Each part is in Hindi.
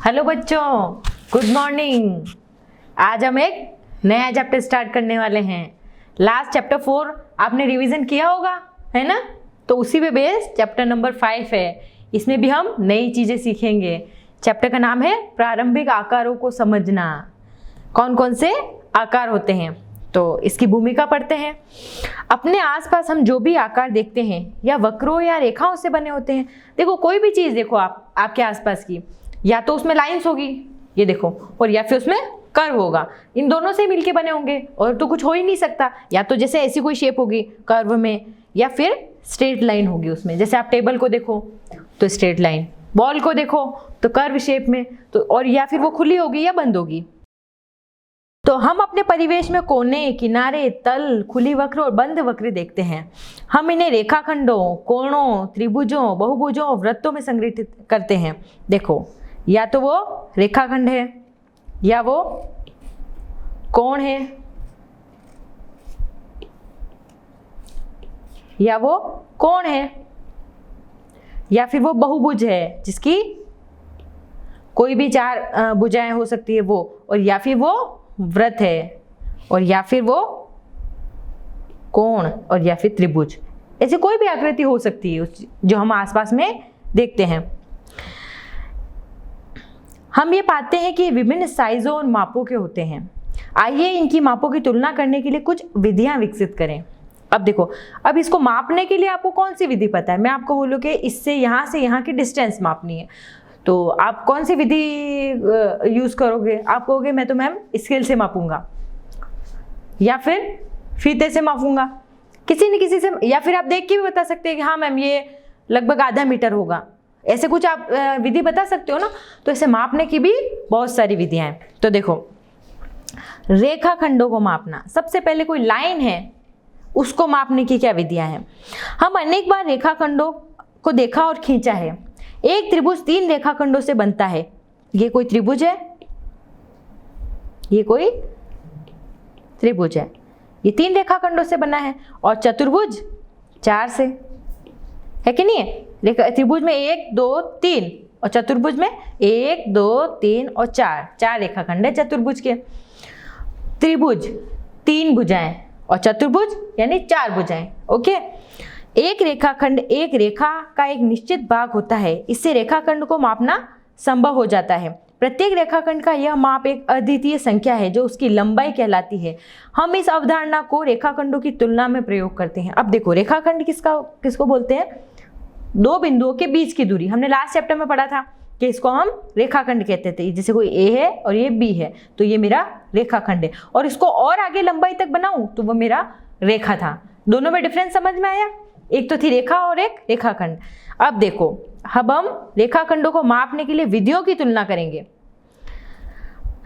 हेलो बच्चों, गुड मॉर्निंग। आज हम एक नया चैप्टर स्टार्ट करने वाले हैं। लास्ट चैप्टर 4 आपने रिवीजन किया होगा, है ना? तो उसी पे बेस चैप्टर नंबर 5 है। इसमें भी हम नई चीज़ें सीखेंगे। चैप्टर का नाम है प्रारंभिक आकारों को समझना। कौन कौन से आकार होते हैं, तो इसकी भूमिका पढ़ते हैं। अपने आसपास हम जो भी आकार देखते हैं या वक्रों या रेखाओं से बने होते हैं। देखो, कोई भी चीज़ देखो आप आपके आसपास की, या तो उसमें लाइंस होगी, ये देखो, और या फिर उसमें कर्व होगा। इन दोनों से मिलके बने होंगे और तो कुछ हो ही नहीं सकता। या तो जैसे ऐसी कोई शेप होगी कर्व में, या फिर स्ट्रेट लाइन होगी उसमें। जैसे आप टेबल को देखो तो स्ट्रेट लाइन, बॉल को देखो तो कर्व शेप में, तो और या फिर वो खुली होगी या बंद होगी। तो हम अपने परिवेश में कोने, किनारे, तल, खुली वक्र और बंद वक्र देखते हैं। हम इन्हें रेखाखंडों, कोणों, त्रिभुजों, बहुभुजों और वृत्तों में संगठित करते हैं। देखो, या तो वो रेखाखंड है, या वो कोण है, या वो कोण है, या फिर वो बहुभुज है जिसकी कोई भी 4 भुजाएं हो सकती है वो, और या फिर वो वृत्त है, और या फिर वो कोण, और या फिर त्रिभुज। ऐसी कोई भी आकृति हो सकती है जो हम आसपास में देखते हैं। हम ये पाते हैं कि विभिन्न साइजों और मापों के होते हैं। आइए इनकी मापों की तुलना करने के लिए कुछ विधियां विकसित करें। अब देखो, अब इसको मापने के लिए आपको कौन सी विधि पता है? मैं आपको बोलूँ कि इससे यहाँ की डिस्टेंस मापनी है, तो आप कौन सी विधि यूज़ करोगे? आप कहोगे मैं तो मैम स्केल से मापूंगा, या फिर फीते से मापूंगा, किसी न किसी से, या फिर आप देख के भी बता सकते हैं कि हाँ मैम ये लगभग आधा मीटर होगा। ऐसे कुछ आप विधि बता सकते हो ना। तो ऐसे मापने की भी बहुत सारी विधियां हैं। तो देखो, रेखाखंडों को मापना, सबसे पहले कोई लाइन है उसको मापने की क्या विधियां हैं? हम अनेक बार रेखाखंडों को देखा और खींचा है। एक त्रिभुज 3 रेखाखंडों से बनता है। ये कोई त्रिभुज है, ये कोई त्रिभुज है, ये 3 रेखाखंडों से बना है। और चतुर्भुज 4 से, है कि नहीं है? त्रिभुज में 1 2 3, और चतुर्भुज में 1 2 3 और 4 रेखाखंड है चतुर्भुज के। त्रिभुज 3 भुजाएं और चतुर्भुज यानी 4 भुजाएं। ओके, एक रेखाखंड एक रेखा का एक निश्चित भाग होता है। इससे रेखाखंड को मापना संभव हो जाता है। प्रत्येक रेखाखंड का यह माप एक अद्वितीय संख्या है जो उसकी लंबाई कहलाती है। हम इस अवधारणा को रेखाखंडों की तुलना में प्रयोग करते हैं। अब देखो, रेखाखंड किसको बोलते हैं? 2 बिंदुओं के बीच की दूरी। हमने लास्ट चैप्टर में पढ़ा था कि इसको हम रेखाखंड कहते थे। जैसे कोई ए है और ये बी है, तो ये मेरा रेखाखंड है, और इसको और आगे लंबाई तक बनाऊं तो वो मेरा रेखा था। दोनों में डिफरेंस समझ में आया? एक तो थी रेखा और एक रेखाखंड। अब देखो, अब हम रेखाखंडों को मापने के लिए विधियों की तुलना करेंगे।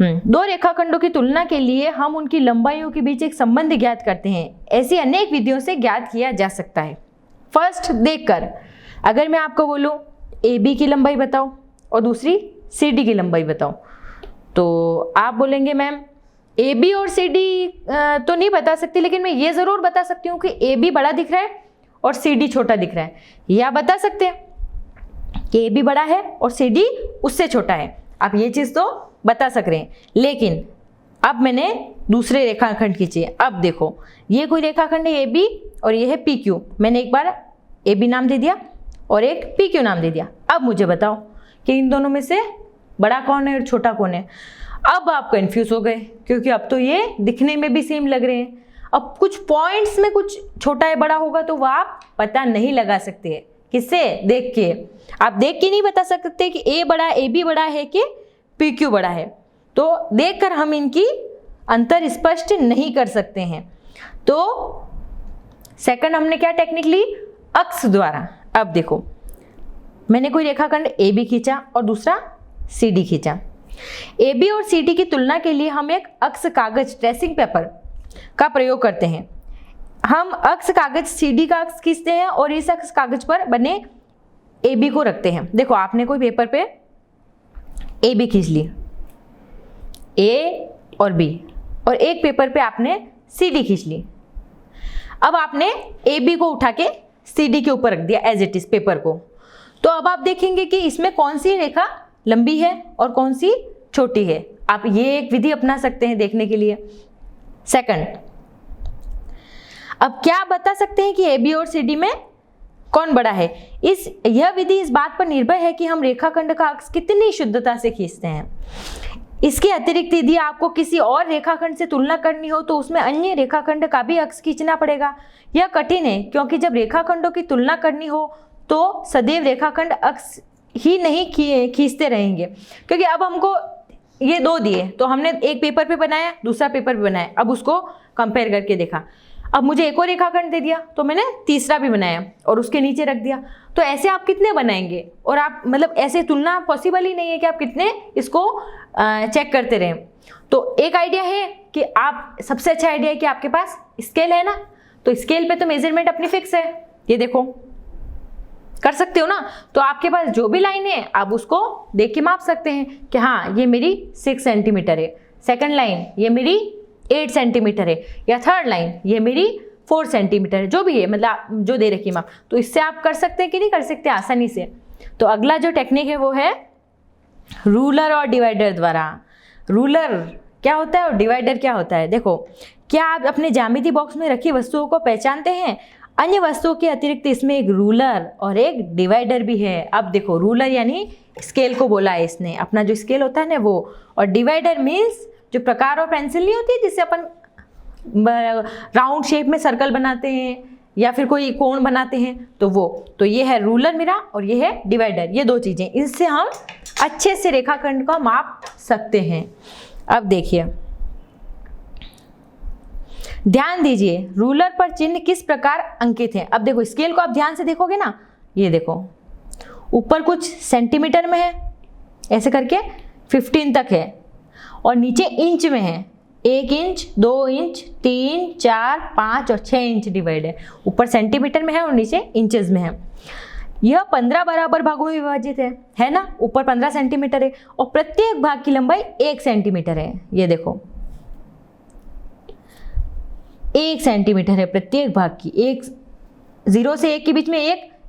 2 रेखाखंडों की तुलना के लिए हम उनकी लंबाइयों के बीच एक संबंध ज्ञात करते हैं। ऐसी अनेक विधियों से ज्ञात किया जा सकता है। फर्स्ट, देखकर। अगर मैं आपको बोलूं AB की लंबाई बताओ और दूसरी CD की लंबाई बताओ, तो आप बोलेंगे मैम AB और CD तो नहीं बता सकती, लेकिन मैं ये ज़रूर बता सकती हूँ कि AB बड़ा दिख रहा है और CD छोटा दिख रहा है। ये आप बता सकते हैं कि AB बड़ा है और CD उससे छोटा है। आप ये चीज़ तो बता सक रहे हैं। लेकिन अब मैंने दूसरे रेखाखंड खींचे। अब देखो, ये कोई रेखाखंड है AB और ये है PQ। मैंने एक बार AB नाम दे दिया और एक PQ नाम दे दिया। अब मुझे बताओ कि इन दोनों में से बड़ा कौन है और छोटा कौन है? अब आप कंफ्यूज हो गए, क्योंकि अब तो ये दिखने में भी सेम लग रहे हैं। अब कुछ पॉइंट्स में कुछ छोटा है बड़ा होगा तो वह आप पता नहीं लगा सकते। किससे? देख के। आप देख के नहीं बता सकते कि A बड़ा, AB बड़ा है कि PQ बड़ा है। तो देखकर हम इनकी अंतर स्पष्ट नहीं कर सकते हैं। तो सेकंड हमने क्या टेक्निक ली? अक्ष द्वारा। अब देखो, मैंने कोई रेखाखंड AB खींचा और दूसरा CD खींचा। AB और CD की तुलना के लिए हम एक अक्ष कागज, ट्रेसिंग पेपर का प्रयोग करते हैं। हम अक्ष कागज CD का अक्ष खींचते हैं और इस अक्ष कागज पर बने AB को रखते हैं। देखो, आपने कोई पेपर पे AB खींच ली, A और B, और एक पेपर पे आपने CD खींच ली। अब आपने AB को उठा के CD के ऊपर रख दिया एज इट इज पेपर को। तो अब आप देखेंगे कि इसमें कौन सी रेखा लंबी है और कौन सी छोटी है। आप ये एक विधि अपना सकते हैं देखने के लिए। सेकंड, अब क्या आप बता सकते हैं कि AB और CD में कौन बड़ा है। यह विधि इस बात पर निर्भर है कि हम रेखाखंड का अक्ष कितनी शुद्धता से खींचते हैं। इसके अतिरिक्त यदि आपको किसी और रेखाखंड से तुलना करनी हो तो उसमें अन्य रेखाखंड का भी अक्ष खींचना पड़ेगा। यह कठिन है क्योंकि जब रेखाखंडों की तुलना करनी हो तो सदैव रेखाखंड अक्ष ही नहीं खींचते रहेंगे, क्योंकि अब हमको ये दो दिए तो हमने एक पेपर पे बनाया, दूसरा पेपर पे बनाया, अब उसको कंपेयर करके देखा। अब मुझे एक और रेखाखंड दे दिया तो मैंने तीसरा भी बनाया और उसके नीचे रख दिया। तो ऐसे आप कितने बनाएंगे, और आप मतलब ऐसे तुलना पॉसिबल ही नहीं है कि आप कितने इसको चेक करते रहें। तो एक आइडिया है कि आप, सबसे अच्छा आइडिया है कि आपके पास स्केल है ना, तो स्केल पे तो मेजरमेंट अपनी फिक्स है, ये देखो कर सकते हो ना। तो आपके पास जो भी लाइन है आप उसको देख के माप सकते हैं कि हाँ ये मेरी 6 सेंटीमीटर है, सेकंड लाइन ये मेरी 8 सेंटीमीटर है, या थर्ड लाइन ये मेरी 4 सेंटीमीटर है, जो भी है मतलब जो दे रखी माप। तो इससे आप कर सकते हैं कि नहीं कर सकते आसानी से। तो अगला जो टेक्निक है वो है रूलर और डिवाइडर द्वारा। रूलर क्या होता है और डिवाइडर क्या होता है। देखो, क्या आप अपने ज्यामिति बॉक्स में रखी वस्तुओं को पहचानते हैं। अन्य वस्तुओं के अतिरिक्त इसमें एक रूलर और एक डिवाइडर भी है। अब देखो, रूलर यानी स्केल को बोला है इसने, अपना जो स्केल होता है ना वो, और डिवाइडर मीन्स जो प्रकार और पेंसिल नहीं होती जिससे अपन राउंड शेप में सर्कल बनाते हैं या फिर कोई कोण बनाते हैं, तो वो, तो ये है रूलर मेरा और ये है डिवाइडर। ये दो चीजें, इससे हम अच्छे से रेखाखंड का माप सकते हैं। अब देखिए, ध्यान दीजिए रूलर पर चिन्ह किस प्रकार अंकित है। अब देखो स्केल को आप ध्यान से देखोगे ना, ये देखो ऊपर कुछ सेंटीमीटर में है ऐसे करके 15 तक है, और नीचे इंच में है, 1 इंच, 2 इंच, 3, 4, 5 और 6 इंच डिवाइड है। ऊपर सेंटीमीटर में है और नीचे इंचेस में है। यह 15 बराबर भागों में विभाजित है ना। ऊपर 15 सेंटीमीटर है और प्रत्येक भाग की लंबाई 1 सेंटीमीटर है। ये देखो 1 सेंटीमीटर है प्रत्येक भाग की। 0 से 1 के बीच में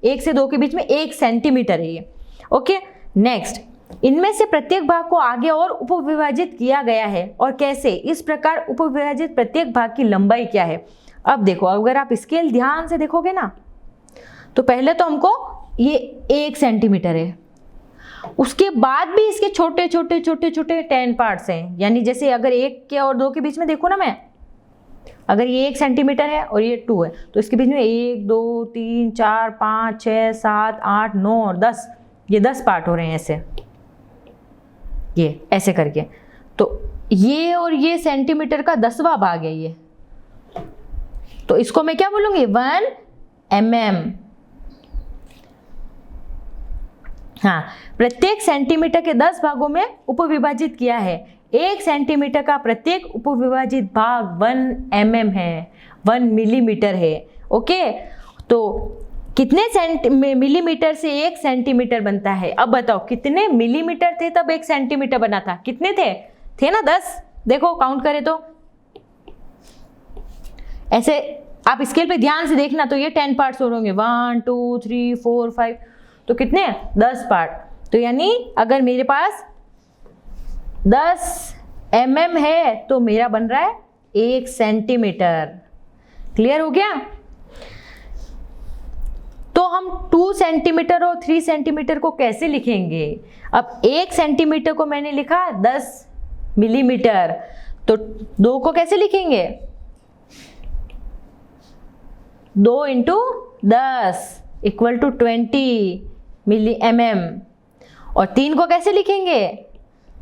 1 से 2 के बीच में 1 सेंटीमीटर है ये। ओके, नेक्स्ट, इनमें से प्रत्येक भाग को आगे और उपविभाजित किया गया है और कैसे। इस प्रकार उपविभाजित प्रत्येक भाग की लंबाई क्या है। अब देखो, अगर आप स्केल ध्यान से देखोगे ना, तो पहले तो हमको ये 1 सेंटीमीटर है, उसके बाद भी इसके छोटे छोटे छोटे छोटे 10 पार्ट्स हैं। यानी जैसे अगर 1 के और 2 के बीच में देखो ना मैं, अगर ये 1 सेंटीमीटर है और ये 2 है, तो इसके बीच में 1, 2, 3, 4, 5, 6, 7, 8, 9 और 10, ये 10 पार्ट हो रहे हैं ऐसे, ये ऐसे करके। तो ये और ये सेंटीमीटर का 10वां भाग है ये, तो इसको मैं क्या बोलूंगी 1 mm। हाँ, प्रत्येक सेंटीमीटर के 10 भागों में उपविभाजित किया है। 1 सेंटीमीटर का प्रत्येक उपविभाजित भाग 1 mm है, 1 मिलीमीटर है। ओके, तो कितने मिलीमीटर से 1 सेंटीमीटर बनता है। अब बताओ कितने मिलीमीटर थे तब 1 सेंटीमीटर बना था। कितने थे ना 10। देखो काउंट करें तो ऐसे आप स्केल पे ध्यान से देखना, तो ये 10 पार्ट्स हो होंगे, 1, 2, 3, 4, 5, तो कितने 10 पार्ट। तो यानी अगर मेरे पास 10 mm है तो मेरा बन रहा है 1 सेंटीमीटर। क्लियर हो गया। तो हम 2 सेंटीमीटर और 3 सेंटीमीटर को कैसे लिखेंगे। अब 1 सेंटीमीटर को मैंने लिखा 10 मिलीमीटर, तो 2 को कैसे लिखेंगे 2 × 10 = 20 मिली mm, और 3 को कैसे लिखेंगे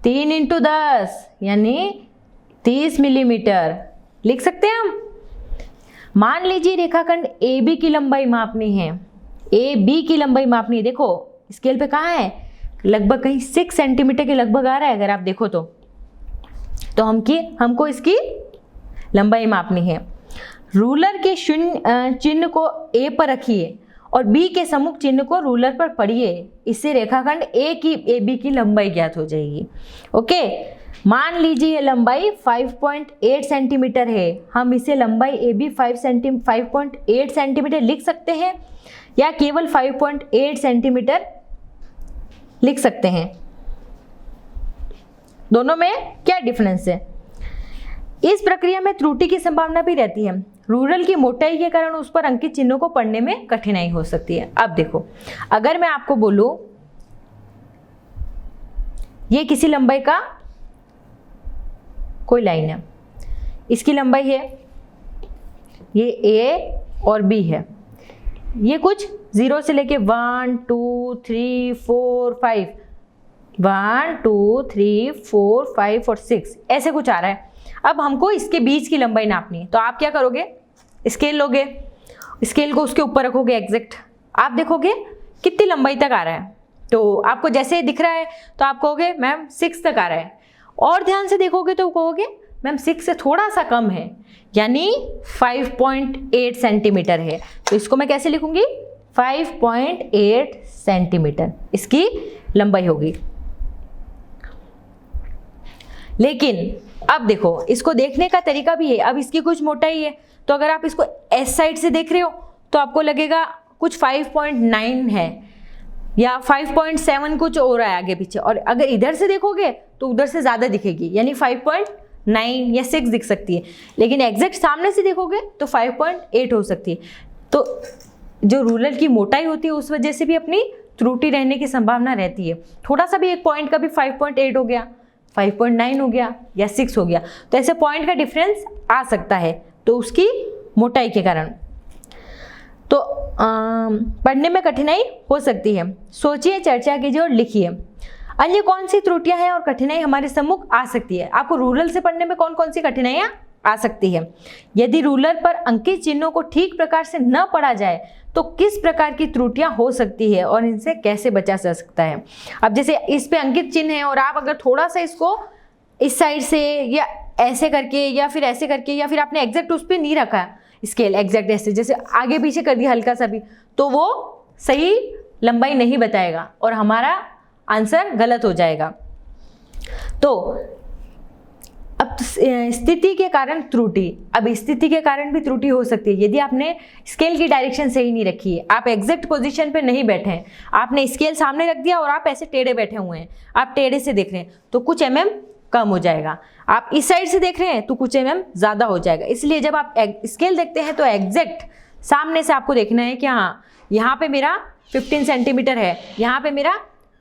3 × 10 यानी 30 मिलीमीटर लिख सकते हैं हम। मान लीजिए रेखाखंड AB की लंबाई मापनी है, AB की लंबाई मापनी है। देखो स्केल पे कहाँ है, लगभग कहीं 6 सेंटीमीटर के लगभग आ रहा है अगर आप देखो तो हमको इसकी लंबाई मापनी है। रूलर के शून्य चिन्ह को A पर रखिए और B के सम्मुख चिन्ह को रूलर पर पढ़िए। इससे रेखाखंड AB की लंबाई ज्ञात हो जाएगी। ओके, मान लीजिए ये लंबाई 5.8 सेंटीमीटर है। हम इसे लंबाई AB 5.8 सेंटीमीटर लिख सकते हैं या केवल 5.8 सेंटीमीटर लिख सकते हैं। दोनों में क्या डिफरेंस है। इस प्रक्रिया में त्रुटि की संभावना भी रहती है। रूरल की मोटाई के कारण उस पर अंकित चिन्हों को पढ़ने में कठिनाई हो सकती है। अब देखो, अगर मैं आपको बोलूं ये किसी लंबाई का कोई लाइन है, इसकी लंबाई है, ये A और B है, ये कुछ 0 से लेके 1 2 3 4 5 1 2 3 4 5 और 6 ऐसे कुछ आ रहा है। अब हमको इसके बीच की लंबाई नापनी है, तो आप क्या करोगे, स्केल लोगे, स्केल को उसके ऊपर रखोगे एग्जैक्ट, आप देखोगे कितनी लंबाई तक आ रहा है। तो आपको जैसे ही दिख रहा है तो आप कहोगे मैम 6 तक आ रहा है, और ध्यान से देखोगे तो कहोगे मैम 6 से थोड़ा सा कम है, यानी 5.8 सेंटीमीटर है। तो इसको मैं कैसे लिखूंगी, 5.8 सेंटीमीटर इसकी लंबाई होगी। लेकिन अब देखो, इसको देखने का तरीका भी है। अब इसकी कुछ मोटाई है, तो अगर आप इसको एस साइड से देख रहे हो तो आपको लगेगा कुछ 5.9 है या 5.7 कुछ हो रहा है आगे पीछे, और अगर इधर से देखोगे तो उधर से ज़्यादा दिखेगी, यानी 5.9 या 6 दिख सकती है। लेकिन एग्जैक्ट सामने से देखोगे तो 5.8 हो सकती है। तो जो रूरल की मोटाई होती है उस वजह से भी अपनी त्रुटि रहने की संभावना रहती है। थोड़ा सा भी एक पॉइंट का भी 5.8 हो गया, 5.9 हो गया या 6 हो गया, तो ऐसे पॉइंट का डिफरेंस आ सकता है, तो उसकी मोटाई के कारण तो पढ़ने में कठिनाई हो सकती है। सोचिए, चर्चा कीजिए और लिखिए। अन्य कौन सी त्रुटियां हैं और कठिनाई हमारे सम्मुख आ सकती है। आपको रूरल से पढ़ने में कौन कौन सी कठिनाइयां आ सकती है। यदि रूलर पर अंकित चिन्हों को ठीक प्रकार से न पढ़ा जाए तो किस प्रकार की त्रुटियां हो सकती है और इनसे कैसे बचा जा सकता है। अब जैसे इस पे अंकित चिन्ह है और आप अगर थोड़ा सा इसको इस साइड से या ऐसे करके या फिर ऐसे करके या फिर आपने एग्जैक्ट उस पर नहीं रखा स्केल, एग्जैक्ट ऐसे जैसे आगे पीछे कर दिया हल्का सा भी, तो वो सही लंबाई नहीं बताएगा और हमारा आंसर गलत हो जाएगा। तो अब स्थिति के कारण त्रुटि, अब स्थिति के कारण भी त्रुटि हो सकती है। यदि आपने स्केल की डायरेक्शन सही नहीं रखी है, आप एग्जैक्ट पोजीशन पे नहीं बैठे हैं, आपने स्केल सामने रख दिया और आप ऐसे टेढ़े बैठे हुए हैं, आप टेढ़े से देख रहे हैं तो कुछ mm कम हो जाएगा। आप इस साइड से देख रहे हैं तो कुछ mm ज़्यादा हो जाएगा। इसलिए जब आप स्केल देखते हैं तो एग्जैक्ट सामने से आपको देखना है कि हाँ यहाँ पे मेरा 15 सेंटीमीटर है, यहाँ पे मेरा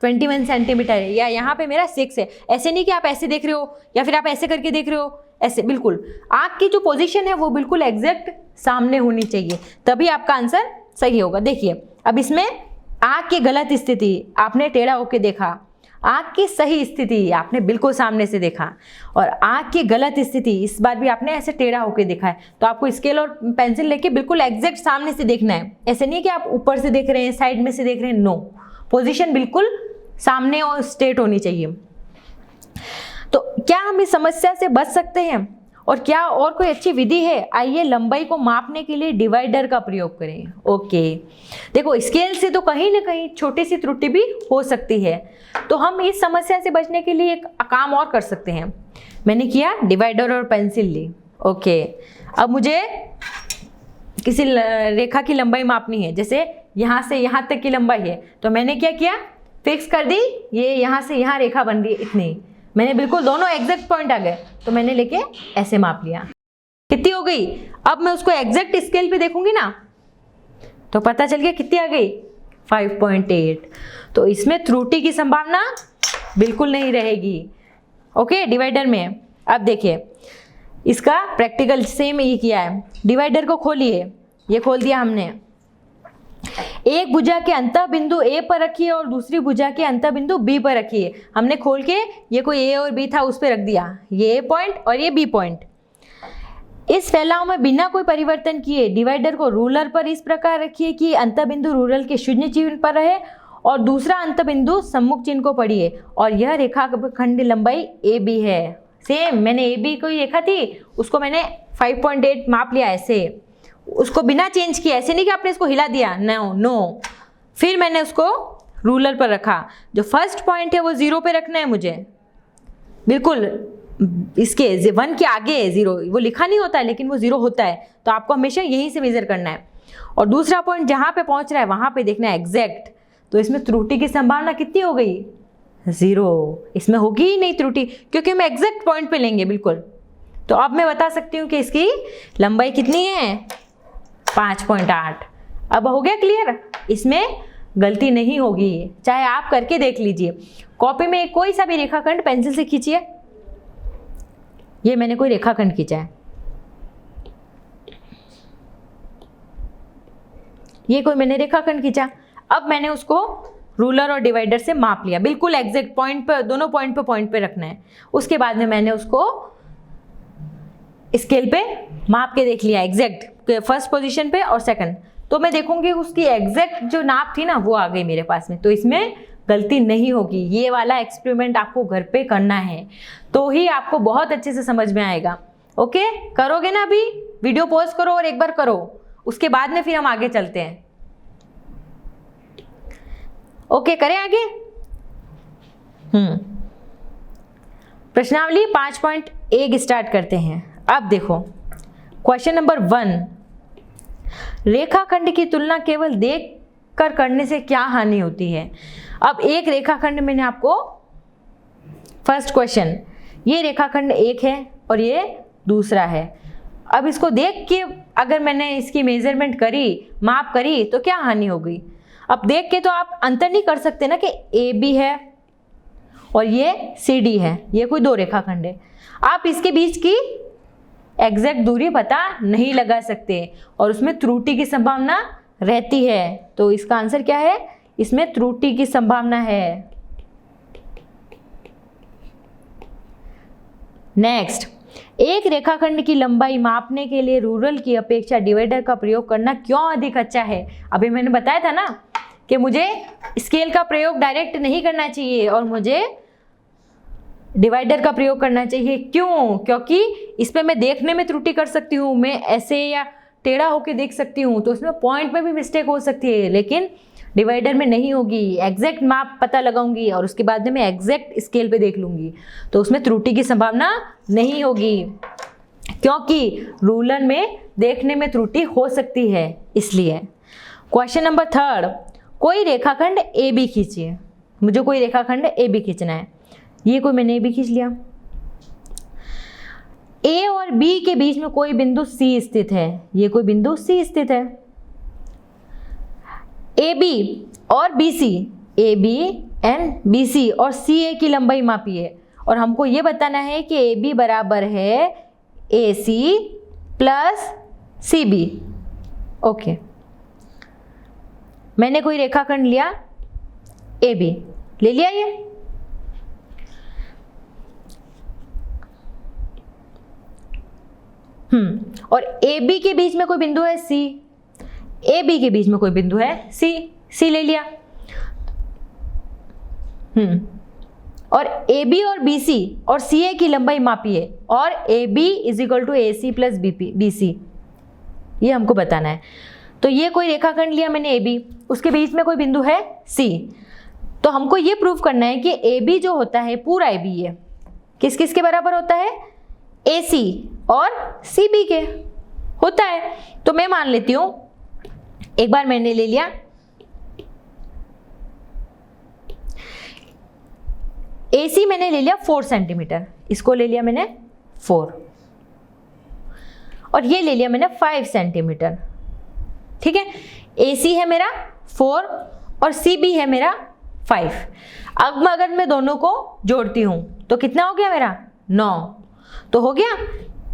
21 सेंटीमीटर है, या यहाँ पे मेरा 6 है। ऐसे नहीं कि आप ऐसे देख रहे हो या फिर आप ऐसे करके देख रहे हो, ऐसे बिल्कुल आँख की जो पोजीशन है वो बिल्कुल एग्जैक्ट सामने होनी चाहिए, तभी आपका आंसर सही होगा। देखिए, अब इसमें आँख की गलत स्थिति आपने टेढ़ा होके देखा, आँख की सही स्थिति आपने बिल्कुल सामने से देखा, और आँख की गलत स्थिति इस बार भी आपने ऐसे टेढ़ा होके देखा है। तो आपको स्केल और पेंसिल लेके बिल्कुल एग्जैक्ट सामने से देखना है, ऐसे नहीं कि आप ऊपर से देख रहे हैं, साइड में से देख रहे हैं, नो, पोजीशन बिल्कुल सामने और स्ट्रेट होनी चाहिए। तो क्या हम इस समस्या से बच सकते हैं और क्या और कोई अच्छी विधि है? आइए लंबाई को मापने के लिए डिवाइडर का प्रयोग करें। ओके, देखो स्केल से तो कहीं ना कहीं छोटी सी त्रुटि भी हो सकती है, तो हम इस समस्या से बचने के लिए एक काम और कर सकते हैं। मैंने किया, डिवाइडर और पेंसिल ली। ओके, अब मुझे किसी रेखा की लंबाई मापनी है, जैसे यहाँ से यहाँ तक की लंबाई है, तो मैंने क्या किया, फिक्स कर दी, ये यहाँ से यहाँ रेखा बन रही है इतनी, मैंने बिल्कुल दोनों एग्जैक्ट पॉइंट आ गए, तो मैंने लेके ऐसे माप लिया, कितनी हो गई। अब मैं उसको एग्जैक्ट स्केल पे देखूंगी ना तो पता चल गया कितनी आ गई, 5.8। तो इसमें त्रुटि की संभावना बिल्कुल नहीं रहेगी। ओके, डिवाइडर में अब देखिए इसका प्रैक्टिकल सेम ये किया है। डिवाइडर को खोलिए, ये खोल दिया हमने, एक भुजा के अंतः बिंदु A पर रखिए और दूसरी भुजा के अंतः बिंदु B पर रखिए। हमने खोल के ये कोई A और B था उस पर रख दिया, ये A पॉइंट और ये B पॉइंट। इस फैलाव में बिना कोई परिवर्तन किए डिवाइडर को रूलर पर इस प्रकार रखिए कि अंतः बिंदु रूलर के शून्य चिन्ह पर रहे और दूसरा अंतः बिंदु सम्मुख चिन्ह को पढ़िए, और यह रेखाखंड लंबाई AB है। सेम मैंने AB कोई रेखा थी उसको मैंने 5.8 माप लिया, ऐसे उसको बिना चेंज किया, ऐसे नहीं कि आपने इसको हिला दिया, नो। फिर मैंने उसको रूलर पर रखा, जो फर्स्ट पॉइंट है वो 0 पे रखना है मुझे, बिल्कुल इसके 1 के आगे 0, वो लिखा नहीं होता है लेकिन वो 0 होता है, तो आपको हमेशा यहीं से मेजर करना है। और दूसरा पॉइंट जहाँ पे पहुँच रहा है वहाँ पे देखना है एग्जैक्ट। तो इसमें त्रुटि की संभावना कितनी हो गई, 0, इसमें होगी ही नहीं त्रुटि क्योंकि हम एग्जैक्ट पॉइंट पे लेंगे बिल्कुल। तो अब मैं बता सकती हूँ कि इसकी लंबाई कितनी है 5.8। अब हो गया क्लियर, इसमें गलती नहीं होगी, चाहे आप करके देख लीजिए। कॉपी में कोई सा भी रेखाखंड पेंसिल से खींचिए। ये मैंने कोई रेखाखंड खींचा है, ये कोई मैंने रेखाखंड खींचा। अब मैंने उसको रूलर और डिवाइडर से माप लिया, बिल्कुल एग्जैक्ट पॉइंट पे, दोनों पॉइंट पे रखना है। उसके बाद में मैंने उसको स्केल पे माप के देख लिया एग्जैक्ट, फर्स्ट पोजीशन पे और सेकंड। तो मैं देखूंगी उसकी एग्जैक्ट जो नाप थी ना वो आ गई मेरे पास में, तो इसमें गलती नहीं होगी। ये वाला एक्सपेरिमेंट आपको घर पे करना है तो ही आपको बहुत अच्छे से समझ में आएगा। ओके, करोगे ना? अभी वीडियो पॉज करो और एक बार करो, उसके बाद में फिर हम आगे चलते हैं। ओके, करें आगे। प्रश्नावली 5.1 स्टार्ट करते हैं। अब देखो क्वेश्चन नंबर 1, रेखाखंड की तुलना केवल देख कर करने से क्या हानि होती है। अब एक रेखाखंड मैंने आपको, फर्स्ट क्वेश्चन, ये रेखाखंड एक है और ये दूसरा है। अब इसको देख के अगर मैंने इसकी मेजरमेंट करी, माप करी, तो क्या हानि होगी। अब देख के तो आप अंतर नहीं कर सकते ना कि AB है और ये CD है, ये कोई दो रेखाखंड है। आप इसके बीच की एग्जैक्ट दूरी पता नहीं लगा सकते और उसमें त्रुटि की संभावना रहती है। तो इसका आंसर क्या है, इसमें त्रुटि की संभावना है। नेक्स्ट, एक रेखाखंड की लंबाई मापने के लिए रूलर की अपेक्षा डिवाइडर का प्रयोग करना क्यों अधिक अच्छा है। अभी मैंने बताया था ना कि मुझे स्केल का प्रयोग डायरेक्ट नहीं करना चाहिए और मुझे डिवाइडर का प्रयोग करना चाहिए। क्यों? क्योंकि इस पे मैं देखने में त्रुटि कर सकती हूँ, मैं ऐसे या टेढ़ा होके देख सकती हूँ, तो उसमें पॉइंट में भी मिस्टेक हो सकती है, लेकिन डिवाइडर में नहीं होगी। एग्जैक्ट माप पता लगाऊंगी और उसके बाद में मैं एग्जैक्ट स्केल पे देख लूंगी, तो उसमें त्रुटि की संभावना नहीं होगी, क्योंकि रूलर में देखने में त्रुटि हो सकती है इसलिए। क्वेश्चन नंबर 3, कोई रेखाखंड AB खींचिए। मुझे कोई रेखाखंड AB खींचना है। ये कोई मैंने AB खींच लिया। A और B के बीच में कोई बिंदु C स्थित है। ये कोई बिंदु C स्थित है। AB और BC, AB एंड BC और CA की लंबाई मापिए और हमको ये बताना है कि AB बराबर है AC प्लस CB। ओके, मैंने कोई रेखाखंड लिया, AB ले लिया ये। और AB के बीच में कोई बिंदु है C, AB के बीच में कोई बिंदु है C ले लिया। और AB और BC और CA की लंबाई मापिए और AB is equal to AC plus BC, ये हमको बताना है। तो ये कोई रेखाखंड लिया मैंने AB, उसके बीच में कोई बिंदु है C, तो हमको ये प्रूव करना है कि AB जो होता है पूरा AB ये किस किस के बराबर होता है, AC और CB के होता है। तो मैं मान लेती हूं, एक बार मैंने ले लिया AC, मैंने ले लिया 4 सेंटीमीटर, इसको ले लिया मैंने 4, और ये ले लिया मैंने 5 सेंटीमीटर। ठीक है, AC है मेरा 4 और CB है मेरा 5। अब अगर मैं दोनों को जोड़ती हूं तो कितना हो गया मेरा 9। तो हो गया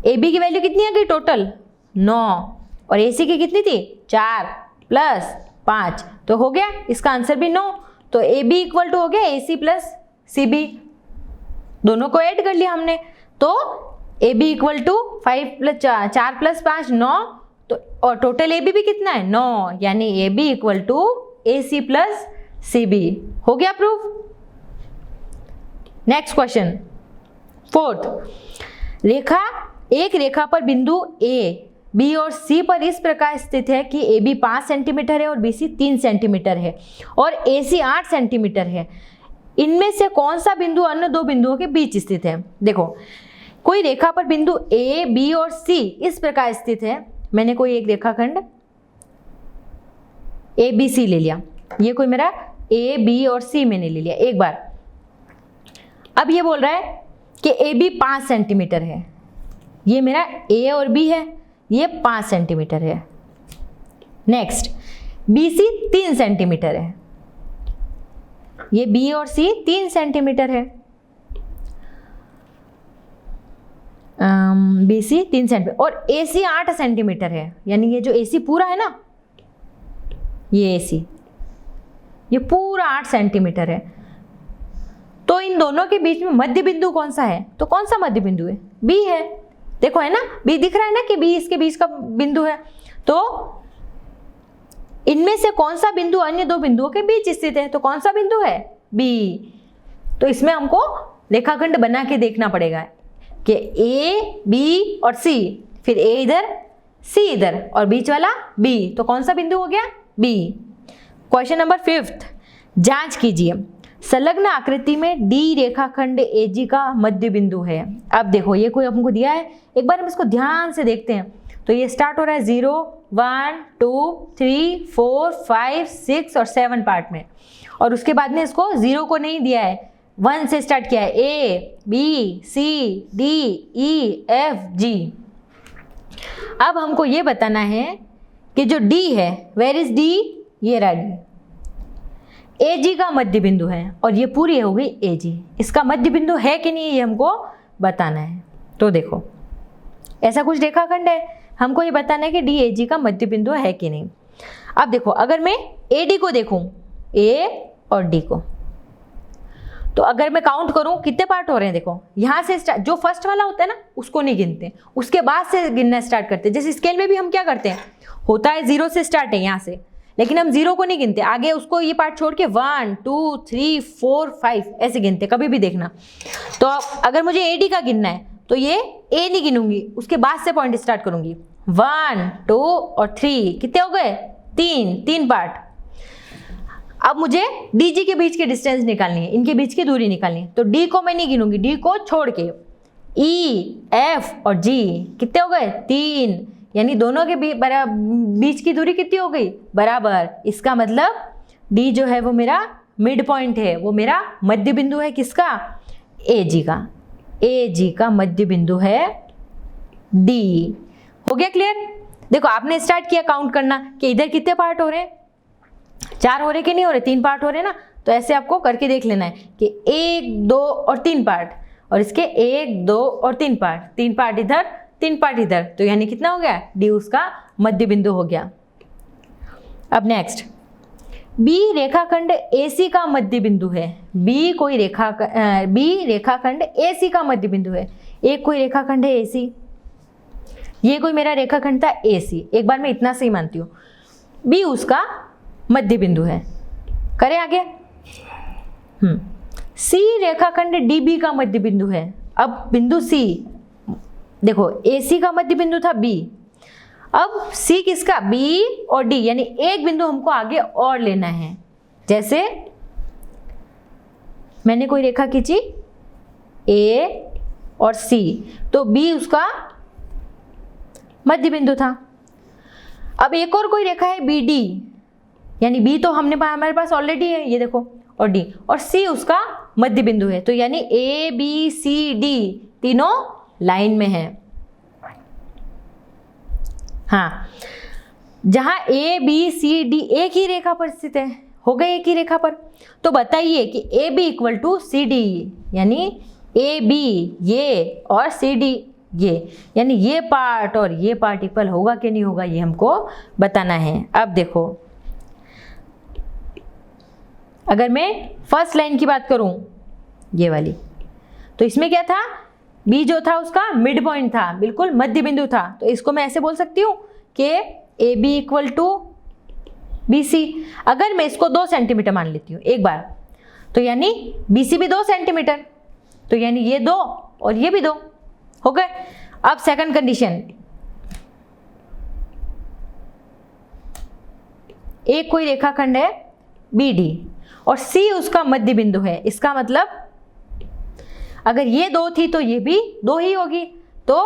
AB की वैल्यू कितनी आ गई टोटल 9 और AC की कितनी थी 4 प्लस 5, तो हो गया इसका आंसर भी 9। तो AB इक्वल टू हो गया AC प्लस CB, दोनों को ऐड कर लिया हमने, तो AB इक्वल टू 4 प्लस 5 9, तो और टोटल AB भी कितना है 9, यानी AB equal to AC plus CB। हो गया प्रूफ। नेक्स्ट क्वेश्चन 4, एक रेखा पर बिंदु A, B और C पर इस प्रकार स्थित है कि AB 5 सेंटीमीटर है और BC 3 सेंटीमीटर है और AC 8 सेंटीमीटर है। इनमें से कौन सा बिंदु अन्य दो बिंदुओं के बीच स्थित है। देखो, कोई रेखा पर बिंदु A, B और C इस प्रकार स्थित है। मैंने कोई एक रेखाखंड ABC ले लिया, ये कोई मेरा A, B और C मैंने ले लिया एक बार। अब ये बोल रहा है कि ए बी 5 सेंटीमीटर है, ये मेरा ए और बी है, ये 5 सेंटीमीटर है। नेक्स्ट बी सी 3 सेंटीमीटर है, ये बी और सी 3 सेंटीमीटर है, बी सी 3 सेंटीमीटर, और ए सी 8 सेंटीमीटर है, यानी ये जो ए सी पूरा है ना, ये ए सी ये पूरा 8 सेंटीमीटर है। तो इन दोनों के बीच में मध्य बिंदु कौन सा है? तो कौन सा मध्य बिंदु है? बी है। देखो है ना, बी दिख रहा है ना कि बी इसके बीच का बिंदु है। तो इनमें से कौन सा बिंदु अन्य दो बिंदुओं के बीच स्थित है? तो कौन सा बिंदु है? बी। तो इसमें हमको रेखाखंड बना के देखना पड़ेगा कि ए बी और सी, फिर ए इधर सी इधर और बीच वाला बी, तो कौन सा बिंदु हो गया? बी। क्वेश्चन नंबर 5, जांच कीजिए, संलग्न आकृति में डी रेखाखंड एजी का मध्य बिंदु है। अब देखो ये कोई हमको दिया है, एक बार हम इसको ध्यान से देखते हैं। तो ये स्टार्ट हो रहा है 0, 1, 2, 3, 4, 5, 6 और 7 पार्ट में, और उसके बाद में इसको 0 को नहीं दिया है, 1 से स्टार्ट किया है, A B C D E F G. अब हमको ये बताना है कि जो डी है, वेयर इज डी? ये रहा डी, एजी का मध्य बिंदु है, और ये पूरी हो गई एजी। इसका मध्य बिंदु है कि नहीं ये हमको बताना है। तो देखो ऐसा कुछ रेखाखंड है, हमको ये बताना है कि डी एजी का मध्य बिंदु है कि नहीं। अब देखो अगर मैं एडी को देखूं, ए और डी को, तो अगर मैं काउंट करूं कितने पार्ट हो रहे हैं, देखो यहां से जो फर्स्ट वाला होता है ना उसको नहीं गिनते, उसके बाद से गिनना स्टार्ट करते हैं। जैसे स्केल में भी हम क्या करते हैं, होता है 0 से स्टार्ट है यहाँ से, लेकिन हम 0 को नहीं गिनते, आगे उसको ये पार्ट छोड़ के 1 2 3 4 5 ऐसे गिनते, कभी भी देखना। तो अगर मुझे एडी का गिनना है तो ये ए नहीं गिनूंगी, उसके बाद से पॉइंट स्टार्ट करूंगी। 1 2 और 3 कितने हो गए? 3 पार्ट। अब मुझे डीजी के बीच की डिस्टेंस निकालनी है, इनके बीच की दूरी निकालनी है। तो डी को मैं नहीं गिनूंगी, डी को छोड़ के ई एफ और जी कितने हो गए? 3, यानी दोनों के बीच की दूरी कितनी हो गई? बराबर। इसका मतलब डी जो है वो मेरा मिड पॉइंट है, वो मेरा मध्य बिंदु है। किसका? एजी का। एजी का मध्य बिंदु है डी। हो गया क्लियर? देखो आपने स्टार्ट किया काउंट करना कि इधर कितने पार्ट हो रहे हैं, 4 हो रहे कि नहीं हो रहे, 3 पार्ट हो रहे ना। तो ऐसे आपको करके देख लेना है कि 1 2 और 3 पार्ट, और इसके 1 2 और 3 पार्ट, 3 पार्ट इधर 3 पार्ट इधर, तो यानी कितना हो गया? डी उसका मध्य बिंदु हो गया। अब नेक्स्ट, बी रेखाखंड एसी का मध्य बिंदु है। बी रेखाखंड एसी का मध्य बिंदु है। एक कोई रेखाखंड है एसी, ये कोई मेरा रेखाखंड था एसी, एक बार मैं इतना सही मानती हूँ, बी उसका मध्य बिंदु है। करें आगे। सी रेखाखंड डीबी का मध्य बिंदु है। अब बिंदु सी, देखो एसी का मध्य बिंदु था बी, अब सी किसका? बी और डी, यानी एक बिंदु हमको आगे और लेना है। जैसे मैंने कोई रेखा खींची ए और सी, तो बी उसका मध्य बिंदु था। अब एक और कोई रेखा है बी डी, यानी बी तो हमारे पास ऑलरेडी है, ये देखो, और डी, और सी उसका मध्य बिंदु है। तो यानी ए बी सी डी तीनों लाइन में है। हाँ, जहां ए बी सी डी एक ही रेखा पर स्थित है, हो गए एक ही रेखा पर, तो बताइए कि A B equal to C D, यानी ए बी ये और सी डी ये, यानी ये पार्ट और ये पार्ट इक्वल होगा कि नहीं होगा, ये हमको बताना है। अब देखो अगर मैं फर्स्ट लाइन की बात करूं, ये वाली, तो इसमें क्या था? बी जो था उसका मिड पॉइंट था, बिल्कुल मध्य बिंदु था। तो इसको मैं ऐसे बोल सकती हूँ कि A B equal to B C. अगर मैं इसको 2 सेंटीमीटर मान लेती हूँ एक बार, तो यानी बी सी भी 2 सेंटीमीटर, तो यानी ये 2 और ये भी 2 हो गए। अब सेकंड कंडीशन, एक कोई रेखाखंड है बी डी और सी उसका मध्य बिंदु है। इसका मतलब अगर ये 2 थी तो ये भी 2 ही होगी। तो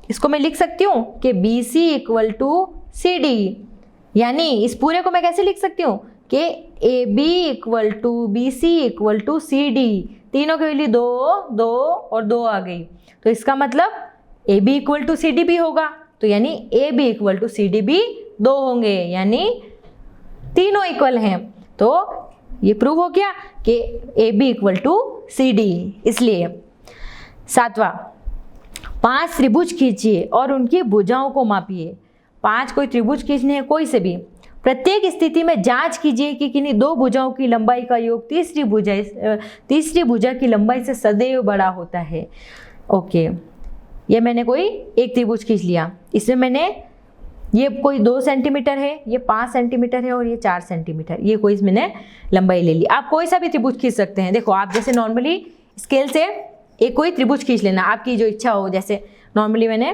इसको मैं लिख सकती हूँ कि B C equal to C D, यानी इस पूरे को मैं कैसे लिख सकती हूँ कि A B equal to B C equal to C D, तीनों की वैल्यू 2, 2 और 2 आ गई। तो इसका मतलब A B equal to C D B होगा। तो यानी A B equal to C D B 2 होंगे, यानी तीनों इक्वल हैं। तो ये प्रूव हो गया कि A B equal to C D. इसलिए 7वां, 5 त्रिभुज खींचिए और उनकी भुजाओं को मापिए। 5 कोई त्रिभुज खींचने हैं, कोई से भी। प्रत्येक स्थिति में जांच कीजिए कि किन्हीं 2 भुजाओं की लंबाई का योग तीसरी भुजा की लंबाई से सदैव बड़ा होता है। ओके, ये मैंने कोई एक त्रिभुज खींच लिया, इसमें मैंने ये कोई 2 सेंटीमीटर है, ये 5 सेंटीमीटर है और ये 4 सेंटीमीटर, ये कोई मैंने लंबाई ले ली। आप कोई सा भी त्रिभुज खींच सकते हैं। देखो, आप जैसे नॉर्मली स्केल से एक कोई त्रिभुज खींच लेना, आपकी जो इच्छा हो। जैसे नॉर्मली मैंने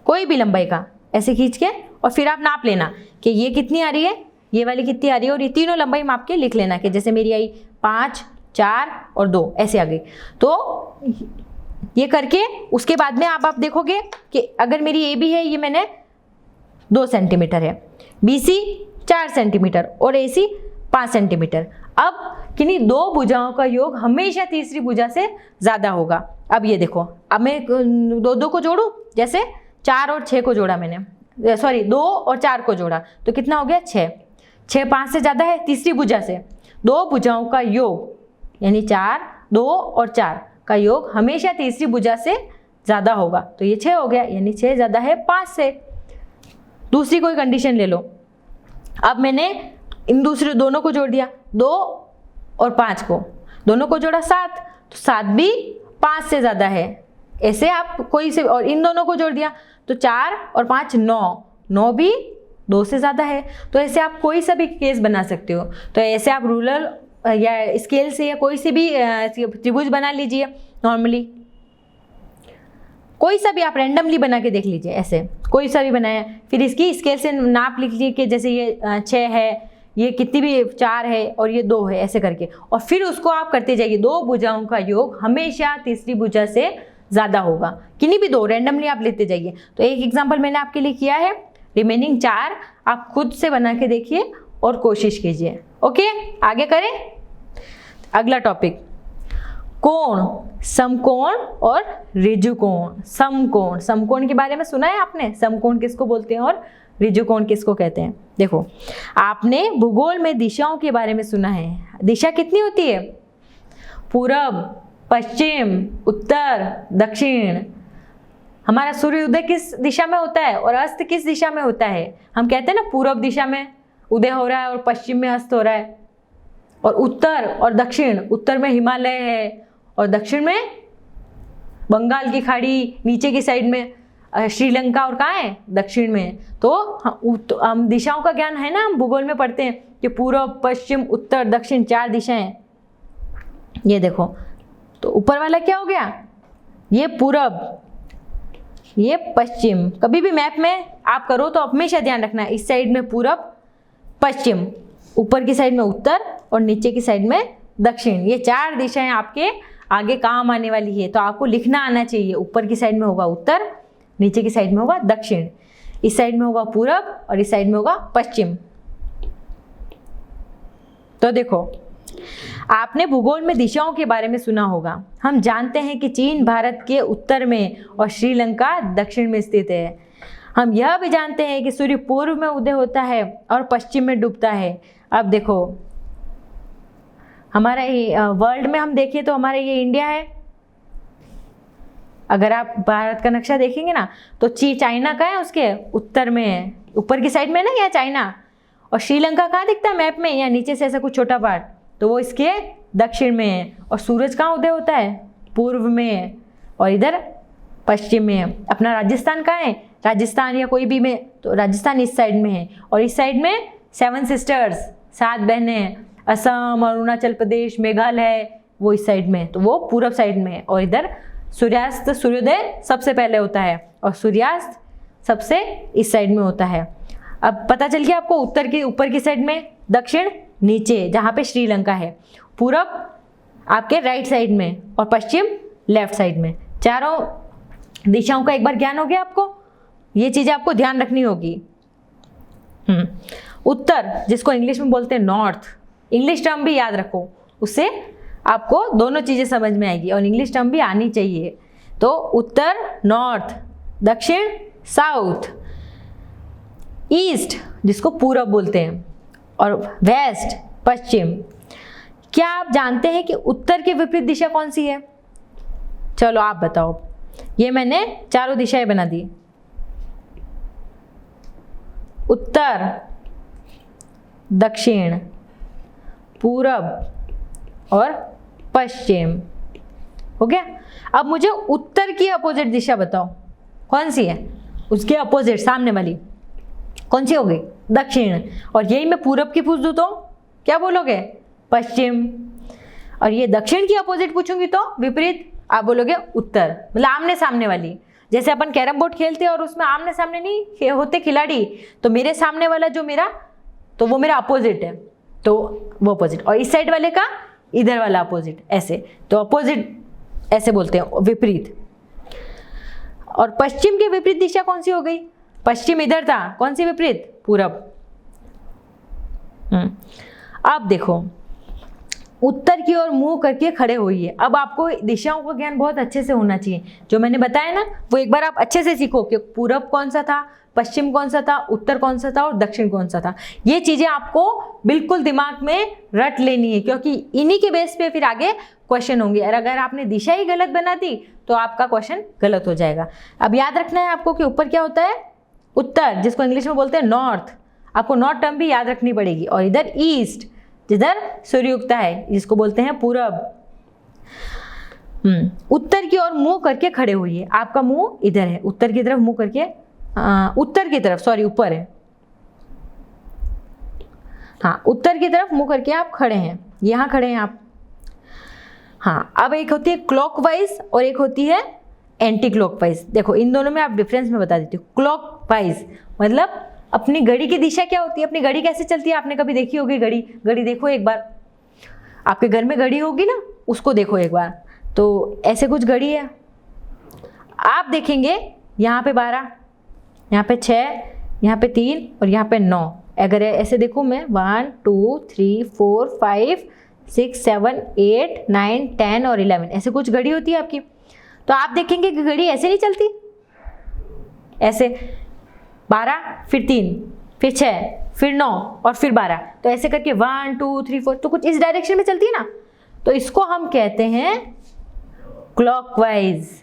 कोई भी लंबाई का ऐसे खींच के और फिर आप नाप लेना कि ये कितनी आ रही है, ये वाली कितनी आ रही है, और ये तीनों लंबाई माप के लिख लेना कि जैसे मेरी आई 5, 4 और 2 ऐसे आ गई। तो ये करके उसके बाद में आप देखोगे कि अगर मेरी ए बी है, ये मैंने 2 सेंटीमीटर है, बी सी 4 सेंटीमीटर और ए सी 5 सेंटीमीटर। अब किन्हीं 2 भुजाओं का योग हमेशा तीसरी भुजा से ज़्यादा होगा। अब ये देखो, अब मैं 2 को जोड़ूं, जैसे 4 और 6 को जोड़ा मैंने, सॉरी 2 और 4 को जोड़ा तो कितना हो गया 6। 6 5 से ज़्यादा है तीसरी भुजा से। 2 भुजाओं का योग यानी 4, 2 और 4 का योग हमेशा तीसरी भुजा से ज़्यादा होगा। तो ये 6 हो गया, यानी 6 ज़्यादा है 5 से। दूसरी कोई कंडीशन ले लो। अब मैंने इन दूसरे दोनों को जोड़ दिया, 2 और 5 को दोनों को जोड़ा 7, तो 7 भी 5 से ज़्यादा है। ऐसे आप कोई से, और इन दोनों को जोड़ दिया तो 4 और 5 9, 9 भी 2 से ज़्यादा है। तो ऐसे आप कोई सा भी केस बना सकते हो। तो ऐसे आप रूलर या स्केल से या कोई से भी त्रिभुज बना लीजिए। नॉर्मली कोई सा भी आप रैंडमली बना के देख लीजिए, ऐसे कोई सा भी बनाया, फिर इसकी स्केल से नाप लिख लीजिए कि जैसे ये 6 है, ये कितनी भी 4 है और ये 2 है, ऐसे करके, और फिर उसको आप करते जाइए। 2 भुजाओं का योग हमेशा तीसरी भुजा से ज़्यादा होगा, किन्हीं भी 2 रैंडमली आप लेते जाइए। तो एक एग्जाम्पल मैंने आपके लिए किया है, रिमेनिंग 4 आप खुद से बना के देखिए और कोशिश कीजिए। ओके, आगे करें। अगला टॉपिक, कोण, समकोण और ऋजुकोण। समकोण, समकोण के बारे में सुना है आपने? समकोण किसको बोलते हैं और ऋजुकोण किसको कहते हैं? देखो, आपने भूगोल में दिशाओं के बारे में सुना है। दिशा कितनी होती है? पूरब, पश्चिम, उत्तर, दक्षिण। हमारा सूर्योदय किस दिशा में होता है और अस्त किस दिशा में होता है? हम कहते हैं ना, पूरब दिशा में उदय हो रहा है और पश्चिम में अस्त हो रहा है। और उत्तर और दक्षिण, उत्तर में हिमालय है और दक्षिण में बंगाल की खाड़ी, नीचे की साइड में श्रीलंका, और कहाँ है? दक्षिण में। तो हम दिशाओं का ज्ञान है ना, हम भूगोल में पढ़ते हैं कि पूरब, पश्चिम, उत्तर, दक्षिण 4 दिशाएं। ये देखो, तो ऊपर वाला क्या हो गया? ये पूरब, ये पश्चिम। कभी भी मैप में आप करो तो हमेशा ध्यान रखना, इस साइड में पूरब, पश्चिम, ऊपर की साइड में उत्तर और नीचे की साइड में दक्षिण। ये 4 दिशाएं आपके आगे काम आने वाली है, तो आपको लिखना आना चाहिए। ऊपर की साइड में होगा उत्तर, नीचे की साइड में होगा दक्षिण, इस साइड में होगा पूरब और इस साइड में होगा पश्चिम। तो देखो, आपने भूगोल में दिशाओं के बारे में सुना होगा। हम जानते हैं कि चीन भारत के उत्तर में और श्रीलंका दक्षिण में स्थित है। हम यह भी जानते हैं कि सूर्य पूर्व में उदय होता है और पश्चिम में डूबता है। अब देखो, हमारा ये वर्ल्ड में हम देखें तो हमारा ये इंडिया है। अगर आप भारत का नक्शा देखेंगे ना, तो चाइना का है, उसके उत्तर में है, ऊपर की साइड में ना, यह चाइना। और श्रीलंका कहाँ दिखता है मैप में? या नीचे से ऐसा कुछ छोटा पार्ट, तो वो इसके दक्षिण में है। और सूरज कहाँ उदय होता है? पूर्व में है, और इधर पश्चिम में है। अपना राजस्थान कहाँ है? राजस्थान या कोई भी में, तो राजस्थान इस साइड में है। और इस साइड में 7 सिस्टर्स, 7 बहनें हैं, असम, अरुणाचल प्रदेश, मेघालय, वो इस साइड में, तो वो पूरब साइड में है। और इधर सूर्यास्त, सूर्योदय सबसे पहले होता है और सूर्यास्त सबसे इस साइड में होता है। अब पता चल गया आपको, उत्तर की ऊपर की साइड में, दक्षिण नीचे जहाँ पे श्रीलंका है, पूरब आपके राइट साइड में और पश्चिम लेफ्ट साइड में। चारों दिशाओं का एक बार ज्ञान हो गया आपको। ये चीज़ें आपको ध्यान रखनी होगी। उत्तर, जिसको इंग्लिश में बोलते हैं नॉर्थ, इंग्लिश टर्म भी याद रखो, उससे आपको दोनों चीजें समझ में आएगी और इंग्लिश टर्म भी आनी चाहिए। तो उत्तर नॉर्थ, दक्षिण साउथ, ईस्ट जिसको पूरब बोलते हैं, और वेस्ट पश्चिम। क्या आप जानते हैं कि उत्तर की विपरीत दिशा कौन सी है? चलो आप बताओ। ये मैंने चारों दिशाएं बना दी, उत्तर, दक्षिण, पूरब और पश्चिम। हो गया। अब मुझे उत्तर की अपोजिट दिशा बताओ, कौन सी है? उसके अपोजिट सामने वाली कौन सी होगी? दक्षिण। और यही मैं पूरब की पूछ दूं तो क्या बोलोगे? पश्चिम। और ये दक्षिण की अपोजिट पूछूंगी तो विपरीत, आप बोलोगे उत्तर, मतलब आमने सामने वाली। जैसे अपन कैरम बोर्ड खेलते हैं और उसमें आमने सामने नहीं होते खिलाड़ी, तो मेरे सामने वाला जो मेरा, तो वो मेरा अपोजिट है, तो वो अपोजिट, और इस साइड वाले का इधर वाला अपोजिट, ऐसे। तो अपोजिट ऐसे बोलते हैं, विपरीत। और पश्चिम की विपरीत दिशा कौन सी हो गई? पश्चिम इधर था, कौन सी विपरीत? पूरब। अब देखो, उत्तर की ओर मुंह करके खड़े होइए। अब आपको दिशाओं का ज्ञान बहुत अच्छे से होना चाहिए। जो मैंने बताया ना, वो एक बार आप अच्छे से सीखो कि पूरब कौन सा था, पश्चिम कौन सा था, उत्तर कौन सा था और दक्षिण कौन सा था। ये चीजें आपको बिल्कुल दिमाग में रट लेनी है, क्योंकि इन्हीं के बेस पे फिर आगे क्वेश्चन होंगे। और अगर आपने दिशा ही गलत बना दी तो आपका क्वेश्चन गलत हो जाएगा। अब याद रखना है आपको कि ऊपर क्या होता है? उत्तर, जिसको इंग्लिश में बोलते हैं नॉर्थ। आपको नॉर्थ टर्म भी याद रखनी पड़ेगी। और इधर ईस्ट, जिधर सूर्य उगता है, जिसको बोलते हैं पूरब। उत्तर की ओर मुंह करके खड़े होइए। आपका मुंह इधर है, उत्तर की तरफ मुंह करके, उत्तर की तरफ, सॉरी ऊपर है, हाँ उत्तर की तरफ मुंह करके आप खड़े हैं, यहां खड़े हैं आप। हाँ, अब एक होती है क्लॉकवाइज और एक होती है एंटी क्लॉकवाइज। देखो इन दोनों में आप डिफरेंस में बता देती हूँ। क्लॉकवाइज मतलब अपनी घड़ी की दिशा क्या होती है? अपनी घड़ी कैसे चलती है? आपने कभी देखी होगी घड़ी? घड़ी देखो एक बार, आपके घर में घड़ी होगी ना, उसको देखो एक बार। तो ऐसे कुछ घड़ी है, आप देखेंगे यहाँ पे 12, यहाँ पे 6, यहाँ पे 3 और यहाँ पे 9। अगर ऐसे देखूँ मैं 1 2 3 4 5 6 7 8 9 10 और 11, ऐसे कुछ घड़ी होती है आपकी। तो आप देखेंगे कि घड़ी ऐसे नहीं चलती, ऐसे 12 फिर 3 फिर 6 फिर 9 और फिर 12, तो ऐसे करके 1 2 3 4, तो कुछ इस डायरेक्शन में चलती है ना। तो इसको हम कहते हैं क्लॉकवाइज।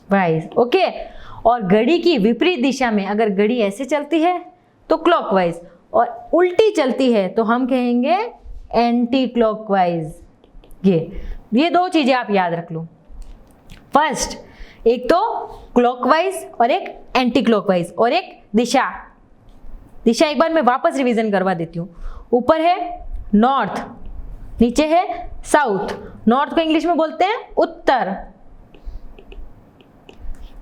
Wise, okay. और घड़ी की विपरीत दिशा में अगर घड़ी ऐसे चलती है तो क्लॉकवाइज, और उल्टी चलती है तो हम कहेंगे एंटी क्लॉकवाइज। ये दो चीजें आप याद रख लो। फर्स्ट, एक तो क्लॉकवाइज और एक एंटी क्लॉकवाइज, और एक दिशा एक बार मैं वापस रिवीजन करवा देती हूँ। ऊपर है नॉर्थ, नीचे है साउथ। नॉर्थ को इंग्लिश में बोलते हैं उत्तर,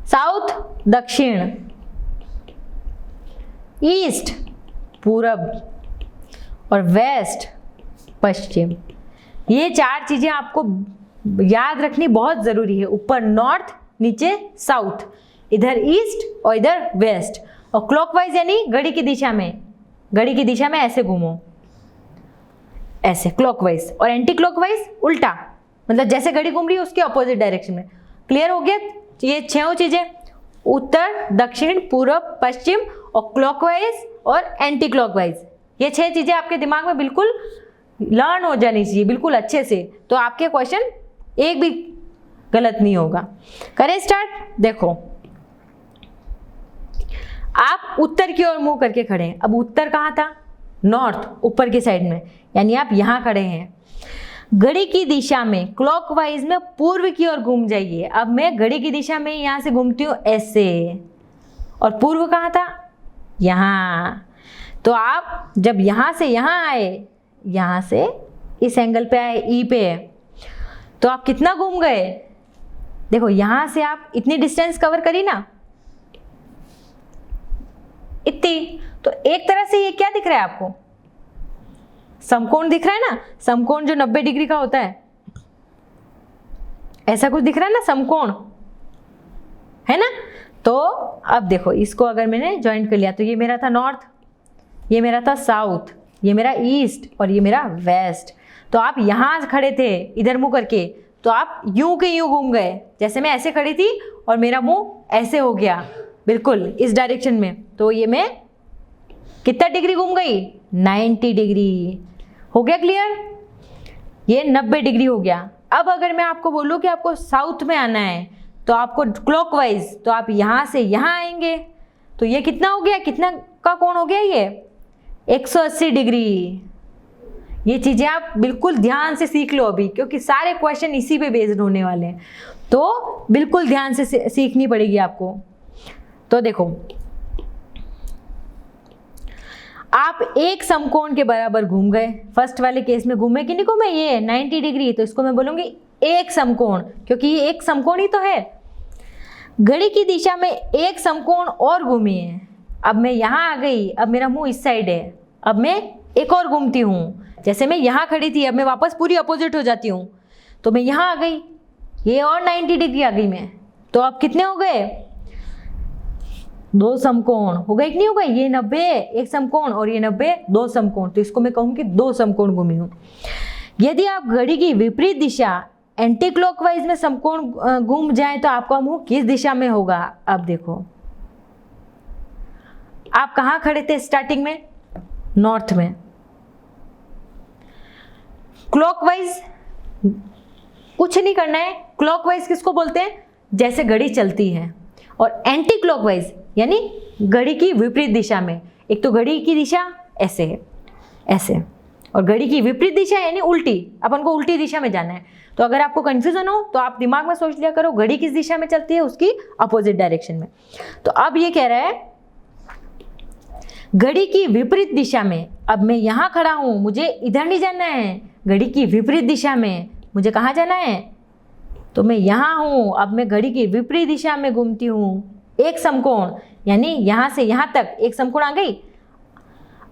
साउथ दक्षिण, ईस्ट पूरब और वेस्ट पश्चिम। ये चार चीजें आपको याद रखनी बहुत जरूरी है। ऊपर नॉर्थ, नीचे साउथ, इधर ईस्ट और इधर वेस्ट। और क्लॉकवाइज यानी घड़ी की दिशा में ऐसे घूमो, ऐसे क्लॉकवाइज। और एंटी क्लॉकवाइज उल्टा, मतलब जैसे घड़ी घूम रही है उसके अपोजिट डायरेक्शन में। क्लियर हो गया? ये 6 चीजें, उत्तर दक्षिण पूरब पश्चिम और क्लॉकवाइज और एंटी क्लॉकवाइज। ये 6 चीजें आपके दिमाग में बिल्कुल लर्न हो जानी चाहिए, बिल्कुल अच्छे से। तो आपके क्वेश्चन एक भी गलत नहीं होगा। करें स्टार्ट। देखो आप उत्तर की ओर मुंह करके खड़े हैं। अब उत्तर कहाँ था? नॉर्थ, ऊपर की साइड में, यानी आप यहां खड़े हैं। घड़ी की दिशा में क्लॉकवाइज में पूर्व की ओर घूम जाइए। अब मैं घड़ी की दिशा में यहां से घूमती हूँ ऐसे, और पूर्व कहाँ था? यहाँ। तो आप जब यहां से यहां आए, यहां से इस एंगल पे आए, ई पे, तो आप कितना घूम गए? देखो यहां से आप इतनी डिस्टेंस कवर करी ना, इतनी। तो एक तरह से ये क्या दिख रहा है आपको? समकोण दिख रहा है ना। समकोण जो 90 डिग्री का होता है, ऐसा कुछ दिख रहा है ना, समकोण है ना। तो अब देखो, इसको अगर मैंने ज्वाइंट कर लिया तो ये मेरा था नॉर्थ, ये मेरा था साउथ, ये मेरा ईस्ट और ये मेरा वेस्ट। तो आप यहाँ खड़े थे इधर मुंह करके, तो आप यूं के यूं घूम गए। जैसे मैं ऐसे खड़ी थी और मेरा मुंह ऐसे हो गया बिल्कुल इस डायरेक्शन में, तो ये मैं कितना डिग्री घूम गई? 90 डिग्री। हो गया क्लियर? ये 90 डिग्री हो गया। अब अगर मैं आपको बोलूँ कि आपको साउथ में आना है तो आपको क्लॉकवाइज, तो आप यहाँ से यहाँ आएंगे, तो ये कितना हो गया? कितना का कोण हो गया? ये 180 डिग्री। ये चीज़ें आप बिल्कुल ध्यान से सीख लो अभी, क्योंकि सारे क्वेश्चन इसी पे बेस्ड होने वाले हैं, तो बिल्कुल ध्यान से सीखनी पड़ेगी आपको। तो देखो, आप एक समकोण के बराबर घूम गए। फर्स्ट वाले केस में घूमे कि नहीं घूमे? ये 90 डिग्री, तो इसको मैं बोलूंगी एक समकोण, क्योंकि ये एक समकोण ही तो है। घड़ी की दिशा में एक समकोण और घूमी है। अब मैं यहाँ आ गई, अब मेरा मुंह इस साइड है, अब मैं एक और घूमती हूँ। जैसे मैं यहाँ खड़ी थी, अब मैं वापस पूरी अपोजिट हो जाती हूँ, तो मैं यहाँ आ गई, ये और 90 डिग्री आ गई मैं। तो अब कितने हो गए? 2 समकोण हो गए कि नहीं हो गए? ये 90 एक समकोण और ये 90 2 समकोण, तो इसको मैं कहूँगी 2 समकोण घूमी हूँ। यदि आप घड़ी की विपरीत दिशा एंटी क्लॉकवाइज में समकोण घूम जाए तो आपका मुंह किस दिशा में होगा? अब देखो, आप कहाँ खड़े थे स्टार्टिंग में? नॉर्थ में। क्लॉकवाइज कुछ नहीं करना है। क्लॉकवाइज किसको बोलते हैं? जैसे घड़ी चलती है। और एंटी क्लॉकवाइज यानी घड़ी की विपरीत दिशा में। एक तो घड़ी की दिशा ऐसे है, ऐसे, और घड़ी की विपरीत दिशा यानी उल्टी। अपन को उल्टी दिशा में जाना है। तो अगर आपको कंफ्यूजन हो तो आप दिमाग में सोच लिया करो घड़ी किस दिशा में चलती है, उसकी अपोजिट डायरेक्शन में। तो अब ये कह रहा है घड़ी की विपरीत दिशा में। अब मैं यहाँ खड़ा हूँ, मुझे इधर नहीं जाना है, घड़ी की विपरीत दिशा में मुझे कहाँ जाना है? तो मैं यहाँ हूँ, अब मैं घड़ी की विपरीत दिशा में घूमती हूँ। एक समकोण यानी यहाँ से यहाँ तक एक समकोण आ गई।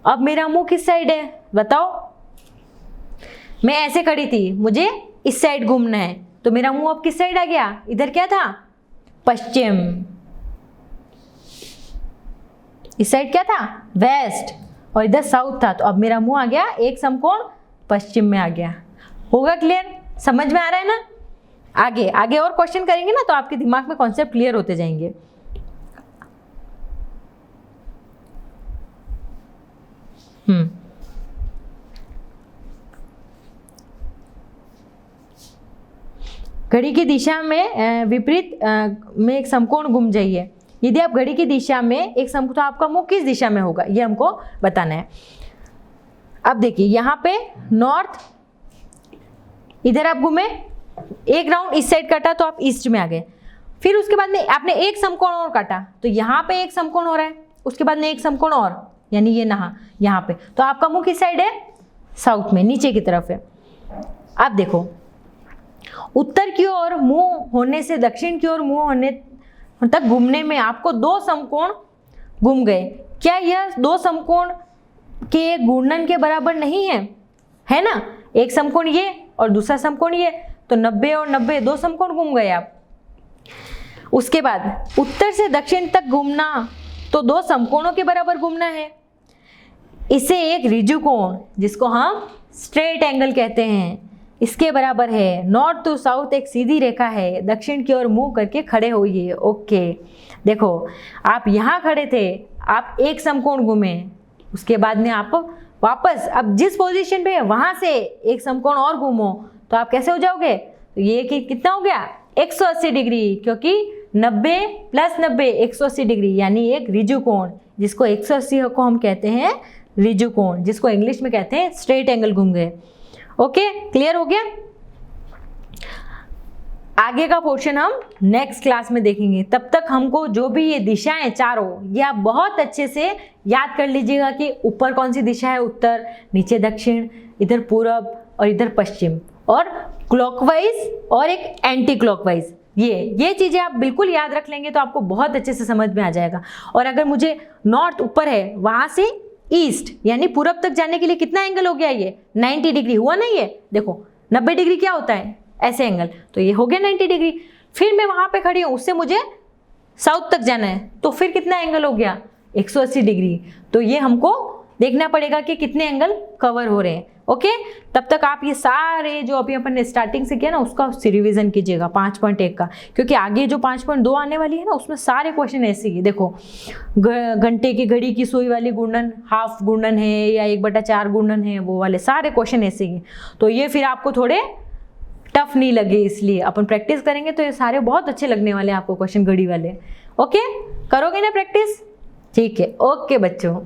अब मेरा मुंह किस साइड है बताओ? मैं ऐसे खड़ी थी, मुझे इस साइड घूमना है, तो मेरा मुंह अब किस साइड आ गया? इधर क्या था? पश्चिम। इस साइड क्या था? वेस्ट, और इधर साउथ था। तो अब मेरा मुंह आ गया एक समकोण पश्चिम में आ गया। होगा क्लियर? समझ में आ रहा है ना? आगे आगे और क्वेश्चन करेंगे ना, तो आपके दिमाग में कॉन्सेप्ट क्लियर होते जाएंगे। घड़ी की दिशा में विपरीत में एक समकोण घूम जाइए। यदि आप घड़ी की दिशा में एक समकोण, तो आपका मुंह किस दिशा में होगा ये हमको बताना है। अब देखिए, यहाँ पे नॉर्थ, इधर आप घूमे, एक राउंड इस साइड काटा तो आप ईस्ट में आ गए। फिर उसके बाद में आपने एक समकोण और काटा, तो यहाँ पे एक समकोण हो रहा है, उसके बाद में एक समकोण और, यानी ये यहाँ पे, तो आपका मुंह किस साइड है? साउथ में, नीचे की तरफ है। अब देखो, उत्तर की ओर मुंह होने से दक्षिण की ओर मुंह होने तक घूमने में आपको 2 समकोण घूम गए। क्या यह 2 समकोण के घूर्णन के बराबर नहीं है? है ना? एक समकोण ये और दूसरा समकोण ये, तो 90 और 90 2 समकोण घूम गए आप। उसके बाद उत्तर से दक्षिण तक घूमना तो 2 समकोणों के बराबर घूमना है। इसे एक ऋजु कोण, जिसको हम स्ट्रेट एंगल कहते हैं, इसके बराबर है। नॉर्थ टू साउथ एक सीधी रेखा है, दक्षिण की ओर मुंह करके खड़े होइए। ओके, देखो आप यहाँ खड़े थे, आप एक समकोण घूमे, उसके बाद में आप वापस अब जिस पोजीशन पे है वहां से एक समकोण और घूमो, तो आप कैसे हो जाओगे? तो ये कितना हो गया? 180 डिग्री, क्योंकि 90 + 90 180 डिग्री, यानी एक ऋजु कोण, जिसको 180 को हम कहते हैं ऋजु कोण, जिसको इंग्लिश में कहते हैं स्ट्रेट एंगल घूम गए। ओके, क्लियर हो गया? आगे का पोर्शन हम नेक्स्ट क्लास में देखेंगे। तब तक हमको जो भी ये दिशाएं चारों, ये आप बहुत अच्छे से याद कर लीजिएगा कि ऊपर कौन सी दिशा है, उत्तर, नीचे दक्षिण, इधर पूरब और इधर पश्चिम, और क्लॉकवाइज और एक एंटी क्लॉकवाइज। ये चीजें आप बिल्कुल याद रख लेंगे तो आपको बहुत अच्छे से समझ में आ जाएगा। और अगर मुझे नॉर्थ ऊपर है, वहां से ईस्ट यानी पूरब तक जाने के लिए कितना एंगल हो गया? ये 90 डिग्री हुआ ना? ये देखो 90 डिग्री क्या होता है? ऐसे एंगल, तो ये हो गया 90 डिग्री। फिर मैं वहां पे खड़ी हूँ, उससे मुझे साउथ तक जाना है तो फिर कितना एंगल हो गया 180 डिग्री। तो ये हमको देखना पड़ेगा कि कितने एंगल कवर हो रहे हैं। ओके, तब तक आप ये सारे जो अभी अपन ने स्टार्टिंग से किया ना उसका रिवीजन कीजिएगा 5.1 का, क्योंकि आगे जो 5.2 आने वाली है ना उसमें सारे क्वेश्चन ऐसे ही। देखो घंटे की घड़ी की सुई वाली गुणन, हाफ गुणन है या 1/4 गुणन है, वो वाले सारे क्वेश्चन ऐसे ही। तो ये फिर आपको थोड़े टफ नहीं लगे, इसलिए अपन प्रैक्टिस करेंगे तो ये सारे बहुत अच्छे लगने वाले हैं आपको क्वेश्चन घड़ी वाले। ओके, करोगे ना प्रैक्टिस? ठीक है, ओके बच्चों।